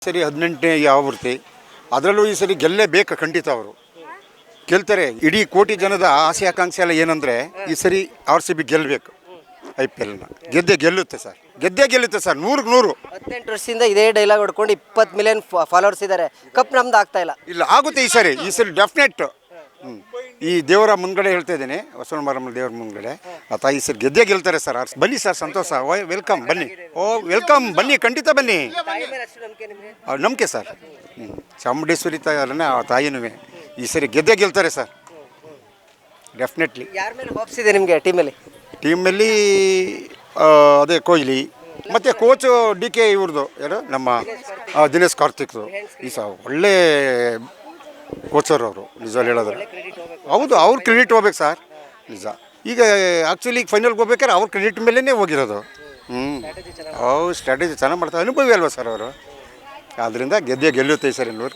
ಸರಿ 18ನೇ ಆವೃತ್ತಿ, ಅದರಲ್ಲೂ ಈ ಸರಿ ಗೆಲ್ಲೇಬೇಕು ಖಂಡಿತ. ಅವರು ಗೆಲ್ತಾರೆ. ಇಡೀ ಕೋಟಿ ಜನದ ಆಸೆ ಆಕಾಂಕ್ಷೆ ಎಲ್ಲ ಏನಂದರೆ ಈ ಸರಿ RCB ಗೆಲ್ಲಬೇಕು. IPLನ ಗೆಲ್ಲುತ್ತೆ ಸರ್, ಗೆಲ್ಲುತ್ತೆ ಸರ್, 100ಕ್ಕೆ 100. 18 ವರ್ಷದಿಂದ ಇದೇ ಡೈಲಾಗ್ ಹೊಡ್ಕೊಂಡು 20 ಮಿಲಿಯನ್ ಫಾಲೋವರ್ಸ್ ಇದ್ದಾರೆ. ಕಪ್ ನಮ್ದು ಆಗ್ತಾ ಇಲ್ಲ ಆಗುತ್ತೆ ಈ ಸರಿ ಡೆಫಿನೆಟ್. ಈ ದೇವರ ಮುಂದ್ಗಡೆ ಹೇಳ್ತಾ ಇದ್ದೀನಿ, ಬಸವನ ಮಾರಮ್ಮ ದೇವರ ಮುಂದ್ಗಡೆ ಈ ಸರಿ ಗೆಲ್ತಾರೆ ಸರ್. ಬನ್ನಿ ಸರ್, ಸಂತೋಷ. ವೆಲ್ಕಮ್, ಬನ್ನಿ. ವೆಲ್ಕಮ್, ಬನ್ನಿ, ಖಂಡಿತ ಬನ್ನಿ. ನಂಬಿಕೆ ಸರ್. ಚಾಮುಂಡೇಶ್ವರಿ ತಾಯಿಯಲ್ಲೇ ಆ ತಾಯಿನೂ ಈ ಸರಿ ಗೆಲ್ತಾರೆ ಸರ್, ಡೆಫಿನೆಟ್ಲಿ. ಯಾರ ಮೇಲೆ ಹೋಪ್ಸ್ ಇದೆ ನಿಮಗೆ ಟೀಮಲ್ಲಿ? ಅದೇ ಕೊಹ್ಲಿ ಮತ್ತು ಕೋಚು DK ಇವ್ರದ್ದು ಯಾರು ನಮ್ಮ ದಿನೇಶ್ ಕಾರ್ತಿಕ್ದು. ಈ ಸಹ ಒಳ್ಳೆ ಕೋಚರ್ ಅವರು, ನಿಜ ಹೇಳಿದ್ರೆ. ಹೌದು, ಅವ್ರ ಕ್ರೆಡಿಟ್ ಹೋಗ್ಬೇಕು ಸರ್, ನಿಜ. ಈಗ ಆ್ಯಕ್ಚುಲಿ ಫೈನಲ್ಗೆ ಹೋಗ್ಬೇಕಾದ್ರೆ ಅವ್ರ ಕ್ರೆಡಿಟ್ ಮೇಲೇ ಹೋಗಿರೋದು. ಸ್ಟ್ರಾಟಜಿ ಚೆನ್ನಾಗಿ ಮಾಡ್ತಾರೆ, ಅನುಭವಿ ಅಲ್ವಾ ಸರ್ ಅವರು. ಆದ್ದರಿಂದ ಗೆಲ್ಲುತ್ತೆ ಸರ್. ನೋಡಿ.